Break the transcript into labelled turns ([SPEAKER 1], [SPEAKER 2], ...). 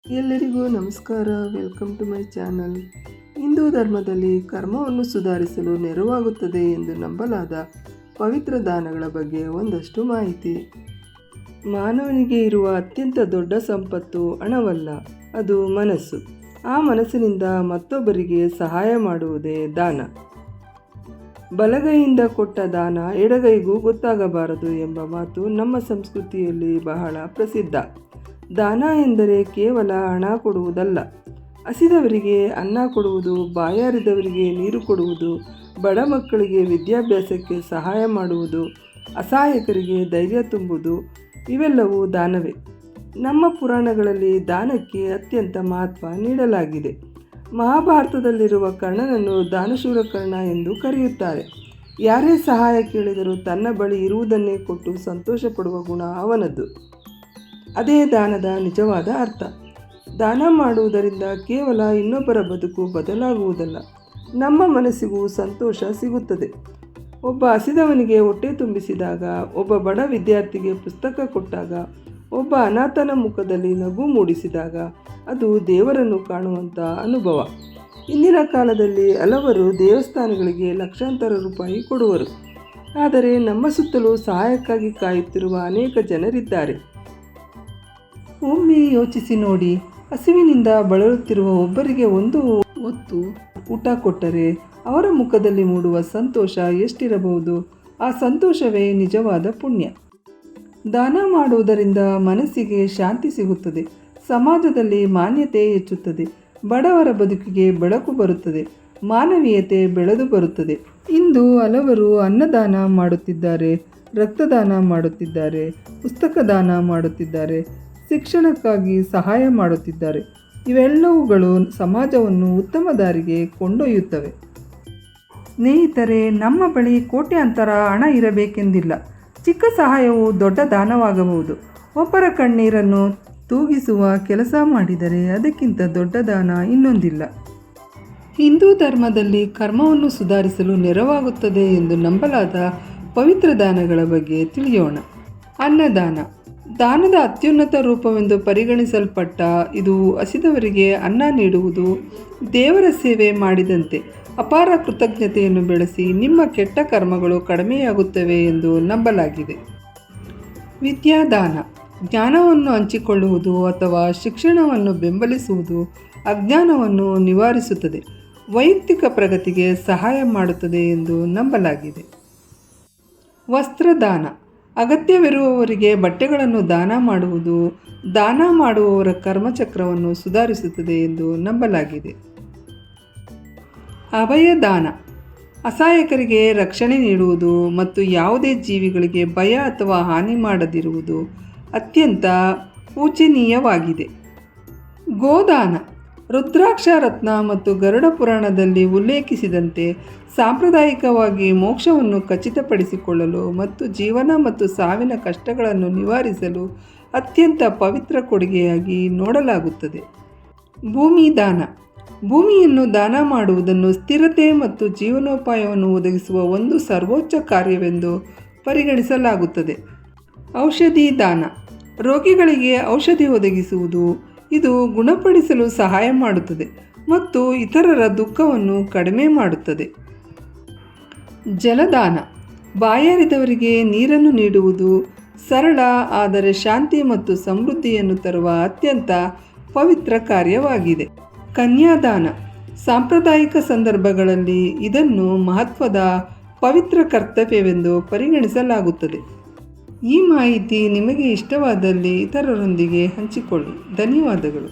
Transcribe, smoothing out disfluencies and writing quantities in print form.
[SPEAKER 1] ಎಲ್ಲರಿಗೂ ನಮಸ್ಕಾರ. Welcome to my channel. Hindu ಧರ್ಮದಲ್ಲಿ ಕರ್ಮವನ್ನು ಸುಧಾರಿಸಲು ನೆರವಾಗುತ್ತದೆ ಎಂದು ನಂಬಲಾದ ಪವಿತ್ರ ದಾನಗಳ ಬಗ್ಗೆ ಒಂದಷ್ಟು ಮಾಹಿತಿ. ಮಾನವನಿಗೆ ಇರುವ ಅತ್ಯಂತ ದೊಡ್ಡ ಸಂಪತ್ತು ಹಣವಲ್ಲ, ಅದು ಮನಸ್ಸು. ಆ ಮನಸ್ಸಿನಿಂದ ಮತ್ತೊಬ್ಬರಿಗೆ ಸಹಾಯ ಮಾಡುವುದೇ ದಾನ. ಬಲಗೈಯಿಂದ ಕೊಟ್ಟ ದಾನ ಎಡಗೈಗೂ ಗೊತ್ತಾಗಬಾರದು ಎಂಬ ಮಾತು ನಮ್ಮ ಸಂಸ್ಕೃತಿಯಲ್ಲಿ ಬಹಳ ಪ್ರಸಿದ್ಧ. ದಾನ ಎಂದರೆ ಕೇವಲ ಹಣ ಕೊಡುವುದಲ್ಲ, ಹಸಿದವರಿಗೆ ಅನ್ನ ಕೊಡುವುದು, ಬಾಯಾರಿದವರಿಗೆ ನೀರು ಕೊಡುವುದು, ಬಡ ಮಕ್ಕಳಿಗೆ ವಿದ್ಯಾಭ್ಯಾಸಕ್ಕೆ ಸಹಾಯ ಮಾಡುವುದು, ಅಸಹಾಯಕರಿಗೆ ಧೈರ್ಯ ತುಂಬುವುದು, ಇವೆಲ್ಲವೂ ದಾನವೇ. ನಮ್ಮ ಪುರಾಣಗಳಲ್ಲಿ ದಾನಕ್ಕೆ ಅತ್ಯಂತ ಮಹತ್ವ ನೀಡಲಾಗಿದೆ. ಮಹಾಭಾರತದಲ್ಲಿರುವ ಕರ್ಣನನ್ನು ದಾನಶೂರ ಕರ್ಣ ಎಂದು ಕರೆಯುತ್ತಾರೆ. ಯಾರೇ ಸಹಾಯ ಕೇಳಿದರೂ ತನ್ನ ಬಳಿ ಇರುವುದನ್ನೇ ಕೊಟ್ಟು ಸಂತೋಷ ಪಡುವ ಗುಣ ಅವನದ್ದು. ಅದೇ ದಾನದ ನಿಜವಾದ ಅರ್ಥ. ದಾನ ಮಾಡುವುದರಿಂದ ಕೇವಲ ಇನ್ನೊಬ್ಬರ ಬದುಕು ಬದಲಾಗುವುದಲ್ಲ, ನಮ್ಮ ಮನಸ್ಸಿಗೂ ಸಂತೋಷ ಸಿಗುತ್ತದೆ. ಒಬ್ಬ ಹಸಿದವನಿಗೆ ಹೊಟ್ಟೆ ತುಂಬಿಸಿದಾಗ, ಒಬ್ಬ ಬಡ ವಿದ್ಯಾರ್ಥಿಗೆ ಪುಸ್ತಕ ಕೊಟ್ಟಾಗ, ಒಬ್ಬ ಅನಾಥನ ಮುಖದಲ್ಲಿ ನಗು ಮೂಡಿಸಿದಾಗ ಅದು ದೇವರನ್ನು ಕಾಣುವಂಥ ಅನುಭವ. ಇಂದಿನ ಕಾಲದಲ್ಲಿ ಹಲವರು ದೇವಸ್ಥಾನಗಳಿಗೆ ಲಕ್ಷಾಂತರ ರೂಪಾಯಿ ಕೊಡುವರು. ಆದರೆ ನಮ್ಮ ಸುತ್ತಲೂ ಸಹಾಯಕ್ಕಾಗಿ ಕಾಯುತ್ತಿರುವ ಅನೇಕ ಜನರಿದ್ದಾರೆ. ಒಮ್ಮೆ ಯೋಚಿಸಿ ನೋಡಿ, ಹಸಿವಿನಿಂದ ಬಳಲುತ್ತಿರುವ ಒಬ್ಬರಿಗೆ ಒಂದು ಹೊತ್ತು ಊಟ ಕೊಟ್ಟರೆ ಅವರ ಮುಖದಲ್ಲಿ ಮೂಡುವ ಸಂತೋಷ ಎಷ್ಟಿರಬಹುದು? ಆ ಸಂತೋಷವೇ ನಿಜವಾದ ಪುಣ್ಯ. ದಾನ ಮಾಡುವುದರಿಂದ ಮನಸ್ಸಿಗೆ ಶಾಂತಿ ಸಿಗುತ್ತದೆ, ಸಮಾಜದಲ್ಲಿ ಮಾನ್ಯತೆ ಹೆಚ್ಚುತ್ತದೆ, ಬಡವರ ಬದುಕಿಗೆ ಬೆಳಕು ಬರುತ್ತದೆ, ಮಾನವೀಯತೆ ಬೆಳೆದು ಬರುತ್ತದೆ. ಇಂದು ಹಲವರು ಅನ್ನದಾನ ಮಾಡುತ್ತಿದ್ದಾರೆ, ರಕ್ತದಾನ ಮಾಡುತ್ತಿದ್ದಾರೆ, ಪುಸ್ತಕ ದಾನ ಮಾಡುತ್ತಿದ್ದಾರೆ, ಶಿಕ್ಷಣಕ್ಕಾಗಿ ಸಹಾಯ ಮಾಡುತ್ತಿದ್ದಾರೆ. ಇವೆಲ್ಲವುಗಳು ಸಮಾಜವನ್ನು ಉತ್ತಮ ದಾರಿಗೆ ಕೊಂಡೊಯ್ಯುತ್ತವೆ. ಸ್ನೇಹಿತರೆ, ನಮ್ಮ ಬಳಿ ಕೋಟ್ಯಾಂತರ ಹಣ ಇರಬೇಕೆಂದಿಲ್ಲ. ಚಿಕ್ಕ ಸಹಾಯವು ದೊಡ್ಡ ದಾನವಾಗಬಹುದು. ಒಬ್ಬರ ಕಣ್ಣೀರನ್ನು ತೂಗಿಸುವ ಕೆಲಸ ಮಾಡಿದರೆ ಅದಕ್ಕಿಂತ ದೊಡ್ಡ ದಾನ ಇನ್ನೊಂದಿಲ್ಲ. ಹಿಂದೂ ಧರ್ಮದಲ್ಲಿ ಕರ್ಮವನ್ನು ಸುಧಾರಿಸಲು ನೆರವಾಗುತ್ತದೆ ಎಂದು ನಂಬಲಾದ ಪವಿತ್ರ ದಾನಗಳ ಬಗ್ಗೆ ತಿಳಿಯೋಣ. ಅನ್ನದಾನ ದಾನದ ಅತ್ಯುನ್ನತ ರೂಪವೆಂದು ಪರಿಗಣಿಸಲ್ಪಟ್ಟ ಇದು ಹಸಿದವರಿಗೆ ಅನ್ನ ನೀಡುವುದು ದೇವರ ಸೇವೆ ಮಾಡಿದಂತೆ. ಅಪಾರ ಕೃತಜ್ಞತೆಯನ್ನು ಬೆಳೆಸಿ ನಿಮ್ಮ ಕೆಟ್ಟ ಕರ್ಮಗಳು ಕಡಿಮೆಯಾಗುತ್ತವೆ ಎಂದು ನಂಬಲಾಗಿದೆ. ವಿದ್ಯಾದಾನ ಜ್ಞಾನವನ್ನು ಹಂಚಿಕೊಳ್ಳುವುದು ಅಥವಾ ಶಿಕ್ಷಣವನ್ನು ಬೆಂಬಲಿಸುವುದು ಅಜ್ಞಾನವನ್ನು ನಿವಾರಿಸುತ್ತದೆ, ವೈಯಕ್ತಿಕ ಪ್ರಗತಿಗೆ ಸಹಾಯ ಮಾಡುತ್ತದೆ ಎಂದು ನಂಬಲಾಗಿದೆ. ವಸ್ತ್ರದಾನ ಅಗತ್ಯವಿರುವವರಿಗೆ ಬಟ್ಟೆಗಳನ್ನು ದಾನ ಮಾಡುವುದು ದಾನ ಮಾಡುವವರ ಕರ್ಮಚಕ್ರವನ್ನು ಸುಧಾರಿಸುತ್ತದೆ ಎಂದು ನಂಬಲಾಗಿದೆ. ಅಭಯದಾನ ಅಸಹಾಯಕರಿಗೆ ರಕ್ಷಣೆ ನೀಡುವುದು ಮತ್ತು ಯಾವುದೇ ಜೀವಿಗಳಿಗೆ ಭಯ ಅಥವಾ ಹಾನಿ ಮಾಡದಿರುವುದು ಅತ್ಯಂತ ಪೂಜನೀಯವಾಗಿದೆ. ಗೋದಾನ ರುದ್ರಾಕ್ಷ ರತ್ನ ಮತ್ತು ಗರುಡ ಪುರಾಣದಲ್ಲಿ ಉಲ್ಲೇಖಿಸಿದಂತೆ ಸಾಂಪ್ರದಾಯಿಕವಾಗಿ ಮೋಕ್ಷವನ್ನು ಖಚಿತಪಡಿಸಿಕೊಳ್ಳಲು ಮತ್ತು ಜೀವನ ಮತ್ತು ಸಾವಿನ ಕಷ್ಟಗಳನ್ನು ನಿವಾರಿಸಲು ಅತ್ಯಂತ ಪವಿತ್ರ ಕೊಡುಗೆಯಾಗಿ ನೋಡಲಾಗುತ್ತದೆ. ಭೂಮಿ ದಾನ ಭೂಮಿಯನ್ನು ದಾನ ಮಾಡುವುದನ್ನು ಸ್ಥಿರತೆ ಮತ್ತು ಜೀವನೋಪಾಯವನ್ನು ಒದಗಿಸುವ ಒಂದು ಸರ್ವೋಚ್ಚ ಕಾರ್ಯವೆಂದು ಪರಿಗಣಿಸಲಾಗುತ್ತದೆ. ಔಷಧಿ ದಾನ ರೋಗಿಗಳಿಗೆ ಔಷಧಿ ಒದಗಿಸುವುದು, ಇದು ಗುಣಪಡಿಸಲು ಸಹಾಯ ಮಾಡುತ್ತದೆ ಮತ್ತು ಇತರರ ದುಃಖವನ್ನು ಕಡಿಮೆ ಮಾಡುತ್ತದೆ. ಜಲದಾನ ಬಾಯಾರಿದವರಿಗೆ ನೀರನ್ನು ನೀಡುವುದು ಸರಳ ಆದರೆ ಶಾಂತಿ ಮತ್ತು ಸಮೃದ್ಧಿಯನ್ನು ತರುವ ಅತ್ಯಂತ ಪವಿತ್ರ ಕಾರ್ಯವಾಗಿದೆ. ಕನ್ಯಾದಾನ ಸಾಂಪ್ರದಾಯಿಕ ಸಂದರ್ಭಗಳಲ್ಲಿ ಇದನ್ನು ಮಹತ್ವದ ಪವಿತ್ರ ಕರ್ತವ್ಯವೆಂದು ಪರಿಗಣಿಸಲಾಗುತ್ತದೆ. ಈ ಮಾಹಿತಿ ನಿಮಗೆ ಇಷ್ಟವಾದಲ್ಲಿ ಇತರರೊಂದಿಗೆ ಹಂಚಿಕೊಳ್ಳಿ. ಧನ್ಯವಾದಗಳು.